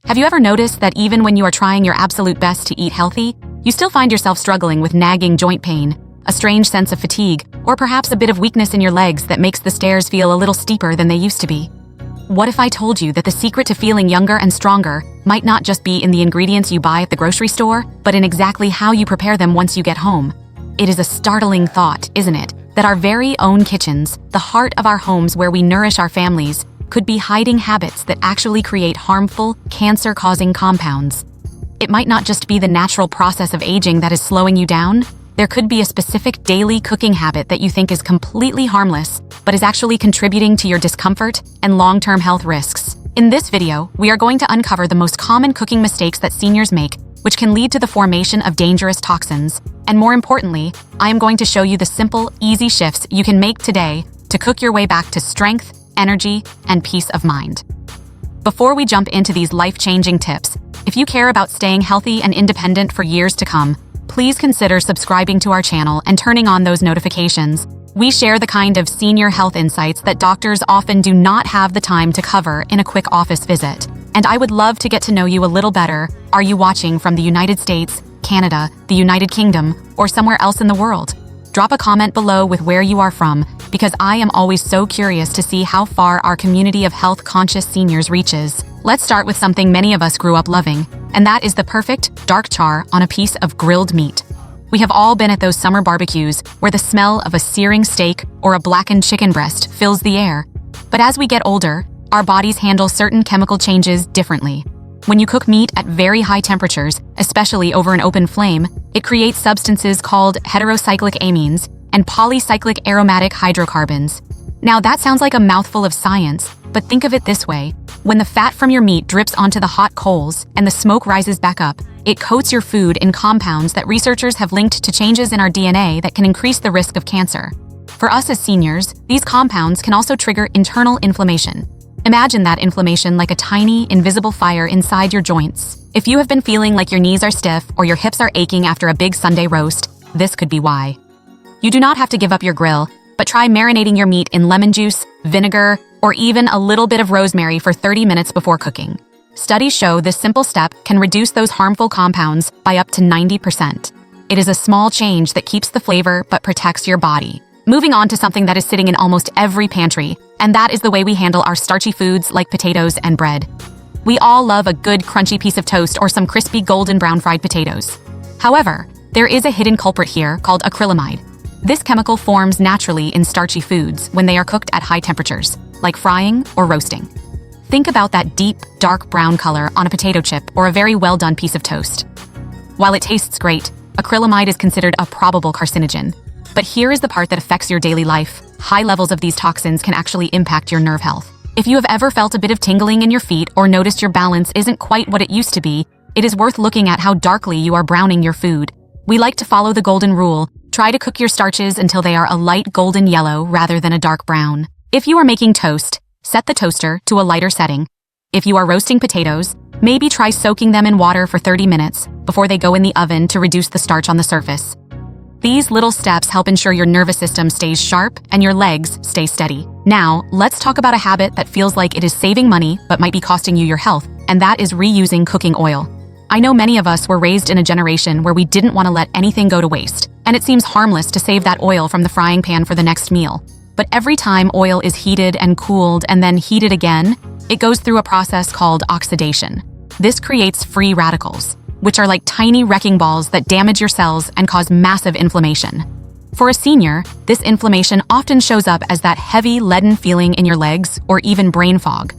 Have you ever noticed that even when you are trying your absolute best to eat healthy, you still find yourself struggling with nagging joint pain, a strange sense of fatigue, or perhaps a bit of weakness in your legs that makes the stairs feel a little steeper than they used to be? What if I told you that the secret to feeling younger and stronger might not just be in the ingredients you buy at the grocery store, but in exactly how you prepare them once you get home? It is a startling thought, isn't it, that our very own kitchens, the heart of our homes where we nourish our families, could be hiding habits that actually create harmful, cancer-causing compounds. It might not just be the natural process of aging that is slowing you down. There could be a specific daily cooking habit that you think is completely harmless, but is actually contributing to your discomfort and long-term health risks. In this video, we are going to uncover the most common cooking mistakes that seniors make, which can lead to the formation of dangerous toxins. And more importantly, I am going to show you the simple, easy shifts you can make today to cook your way back to strength, energy, and peace of mind. Before we jump into these life-changing tips, if you care about staying healthy and independent for years to come, please consider subscribing to our channel and turning on those notifications. We share the kind of senior health insights that doctors often do not have the time to cover in a quick office visit. And I would love to get to know you a little better. Are you watching from the United States, Canada, the United Kingdom, or somewhere else in the world? Drop a comment below with where you are from, because I am always so curious to see how far our community of health-conscious seniors reaches. Let's start with something many of us grew up loving, and that is the perfect dark char on a piece of grilled meat. We have all been at those summer barbecues where the smell of a searing steak or a blackened chicken breast fills the air. But as we get older, our bodies handle certain chemical changes differently. When you cook meat at very high temperatures, especially over an open flame, it creates substances called heterocyclic amines and polycyclic aromatic hydrocarbons. Now that sounds like a mouthful of science, but think of it this way. When the fat from your meat drips onto the hot coals and the smoke rises back up, it coats your food in compounds that researchers have linked to changes in our DNA that can increase the risk of cancer. For us as seniors, these compounds can also trigger internal inflammation. Imagine that inflammation like a tiny, invisible fire inside your joints. If you have been feeling like your knees are stiff or your hips are aching after a big Sunday roast, this could be why. You do not have to give up your grill, but try marinating your meat in lemon juice, vinegar, or even a little bit of rosemary for 30 minutes before cooking. Studies show this simple step can reduce those harmful compounds by up to 90%. It is a small change that keeps the flavor but protects your body. Moving on to something that is sitting in almost every pantry, and that is the way we handle our starchy foods like potatoes and bread. We all love a good crunchy piece of toast or some crispy golden brown fried potatoes. However, there is a hidden culprit here called acrylamide. This chemical forms naturally in starchy foods when they are cooked at high temperatures, like frying or roasting. Think about that deep, dark brown color on a potato chip or a very well-done piece of toast. While it tastes great, acrylamide is considered a probable carcinogen. But here is the part that affects your daily life. High levels of these toxins can actually impact your nerve health. If you have ever felt a bit of tingling in your feet or noticed your balance isn't quite what it used to be, it is worth looking at how darkly you are browning your food. We like to follow the golden rule. Try to cook your starches until they are a light golden yellow rather than a dark brown. If you are making toast, set the toaster to a lighter setting. If you are roasting potatoes, maybe try soaking them in water for 30 minutes before they go in the oven to reduce the starch on the surface. These little steps help ensure your nervous system stays sharp and your legs stay steady. Now, let's talk about a habit that feels like it is saving money but might be costing you your health, and that is reusing cooking oil. I know many of us were raised in a generation where we didn't want to let anything go to waste, and it seems harmless to save that oil from the frying pan for the next meal. But every time oil is heated and cooled and then heated again, it goes through a process called oxidation. This creates free radicals, which are like tiny wrecking balls that damage your cells and cause massive inflammation. For a senior, this inflammation often shows up as that heavy, leaden feeling in your legs or even brain fog.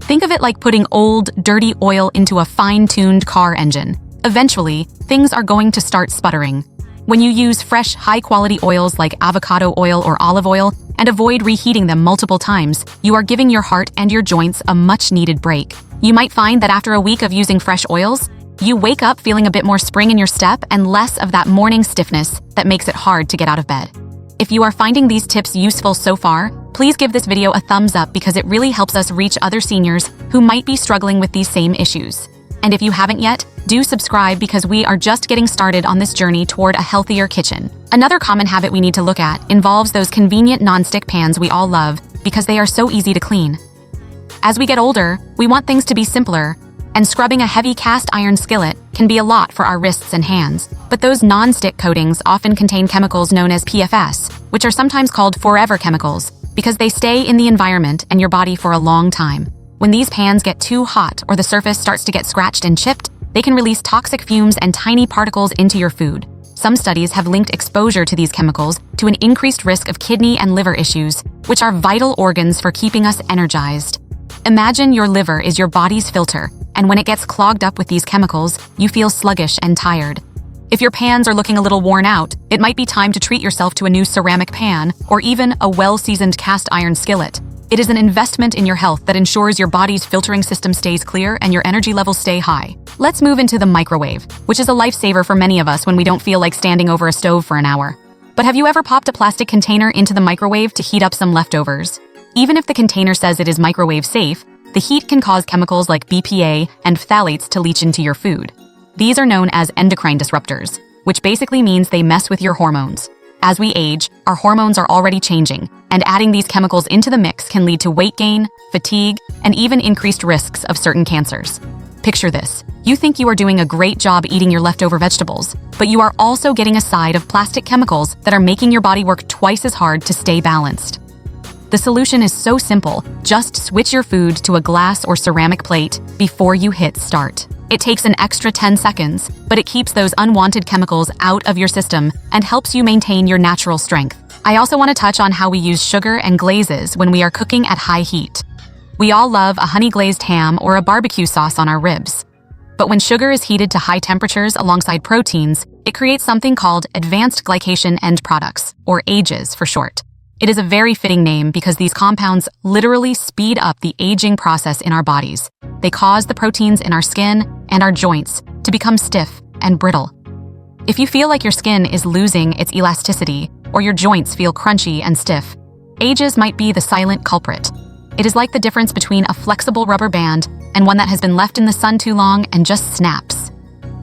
Think of it like putting old, dirty oil into a fine-tuned car engine. Eventually, things are going to start sputtering. When you use fresh, high-quality oils like avocado oil or olive oil and avoid reheating them multiple times, you are giving your heart and your joints a much-needed break. You might find that after a week of using fresh oils, you wake up feeling a bit more spring in your step and less of that morning stiffness that makes it hard to get out of bed. If you are finding these tips useful so far, please give this video a thumbs up because it really helps us reach other seniors who might be struggling with these same issues. And if you haven't yet, do subscribe because we are just getting started on this journey toward a healthier kitchen. Another common habit we need to look at involves those convenient non-stick pans we all love because they are so easy to clean. As we get older, we want things to be simpler, And scrubbing a heavy cast iron skillet can be a lot for our wrists and hands. But those non-stick coatings often contain chemicals known as PFAS, which are sometimes called forever chemicals, because they stay in the environment and your body for a long time. When these pans get too hot or the surface starts to get scratched and chipped, they can release toxic fumes and tiny particles into your food. Some studies have linked exposure to these chemicals to an increased risk of kidney and liver issues, which are vital organs for keeping us energized. Imagine your liver is your body's filter, and when it gets clogged up with these chemicals, you feel sluggish and tired. If your pans are looking a little worn out, it might be time to treat yourself to a new ceramic pan or even a well-seasoned cast iron skillet. It is an investment in your health that ensures your body's filtering system stays clear and your energy levels stay high. Let's move into the microwave, which is a lifesaver for many of us when we don't feel like standing over a stove for an hour. But have you ever popped a plastic container into the microwave to heat up some leftovers? Even if the container says it is microwave safe, the heat can cause chemicals like BPA and phthalates to leach into your food. These are known as endocrine disruptors, which basically means they mess with your hormones. As we age, our hormones are already changing, and adding these chemicals into the mix can lead to weight gain, fatigue, and even increased risks of certain cancers. Picture this. You think you are doing a great job eating your leftover vegetables, but you are also getting a side of plastic chemicals that are making your body work twice as hard to stay balanced. The solution is so simple. Just switch your food to a glass or ceramic plate before you hit start. It takes an extra 10 seconds, but it keeps those unwanted chemicals out of your system and helps you maintain your natural strength. I also want to touch on how we use sugar and glazes when we are cooking at high heat. We all love a honey-glazed ham or a barbecue sauce on our ribs. But when sugar is heated to high temperatures alongside proteins, it creates something called Advanced Glycation End Products, or AGEs for short. It is a very fitting name because these compounds literally speed up the aging process in our bodies. They cause the proteins in our skin and our joints to become stiff and brittle. If you feel like your skin is losing its elasticity or your joints feel crunchy and stiff, AGEs might be the silent culprit. It is like the difference between a flexible rubber band and one that has been left in the sun too long and just snaps.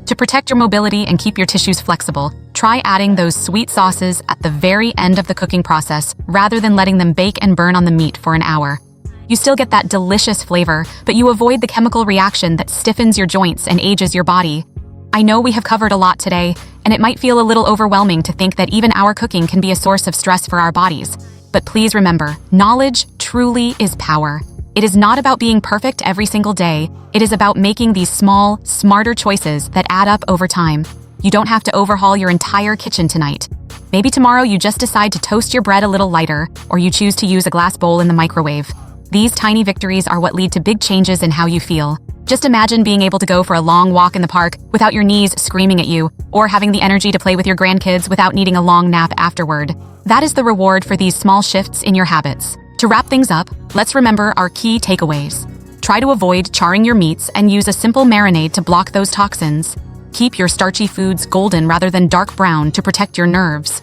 To protect your mobility and keep your tissues flexible, try adding those sweet sauces at the very end of the cooking process rather than letting them bake and burn on the meat for an hour. You still get that delicious flavor, but you avoid the chemical reaction that stiffens your joints and ages your body. I know we have covered a lot today, and it might feel a little overwhelming to think that even our cooking can be a source of stress for our bodies. But please remember, knowledge truly is power. It is not about being perfect every single day. It is about making these small, smarter choices that add up over time. You don't have to overhaul your entire kitchen tonight. Maybe tomorrow you just decide to toast your bread a little lighter, or you choose to use a glass bowl in the microwave. These tiny victories are what lead to big changes in how you feel. Just imagine being able to go for a long walk in the park without your knees screaming at you, or having the energy to play with your grandkids without needing a long nap afterward. That is the reward for these small shifts in your habits. To wrap things up, let's remember our key takeaways. Try to avoid charring your meats and use a simple marinade to block those toxins. Keep your starchy foods golden rather than dark brown to protect your nerves.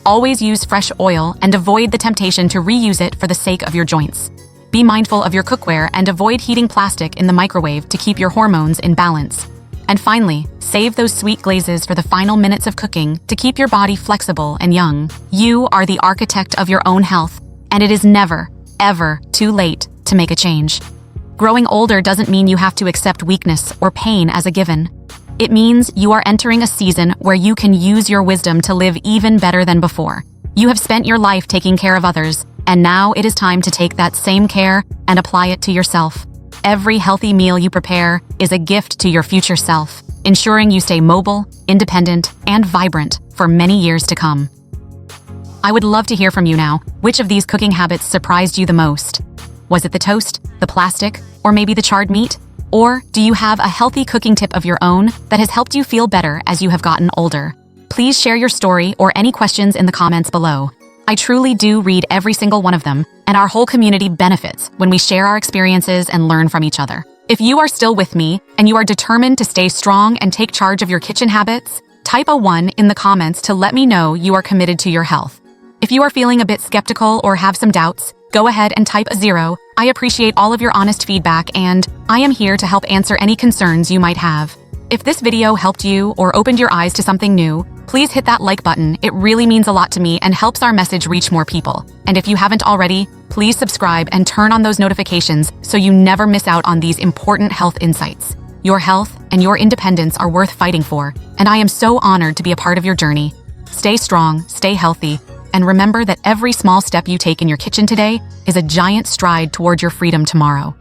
Always use fresh oil and avoid the temptation to reuse it for the sake of your joints. Be mindful of your cookware and avoid heating plastic in the microwave to keep your hormones in balance. And finally, save those sweet glazes for the final minutes of cooking to keep your body flexible and young. You are the architect of your own health, and it is never, ever too late to make a change. Growing older doesn't mean you have to accept weakness or pain as a given. It means you are entering a season where you can use your wisdom to live even better than before. You have spent your life taking care of others, and now it is time to take that same care and apply it to yourself. Every healthy meal you prepare is a gift to your future self, ensuring you stay mobile, independent, and vibrant for many years to come. I would love to hear from you now. Which of these cooking habits surprised you the most? Was it the toast, the plastic, or maybe the charred meat? Or do you have a healthy cooking tip of your own that has helped you feel better as you have gotten older? Please share your story or any questions in the comments below. I truly do read every single one of them, and our whole community benefits when we share our experiences and learn from each other. If you are still with me and you are determined to stay strong and take charge of your kitchen habits, type a 1 in the comments to let me know you are committed to your health. If you are feeling a bit skeptical or have some doubts, go ahead and type a 0. I appreciate all of your honest feedback, and I am here to help answer any concerns you might have. If this video helped you or opened your eyes to something new, please hit that like button. It really means a lot to me and helps our message reach more people. And if you haven't already, please subscribe and turn on those notifications so you never miss out on these important health insights. Your health and your independence are worth fighting for, and I am so honored to be a part of your journey. Stay strong, stay healthy, and remember that every small step you take in your kitchen today is a giant stride toward your freedom tomorrow.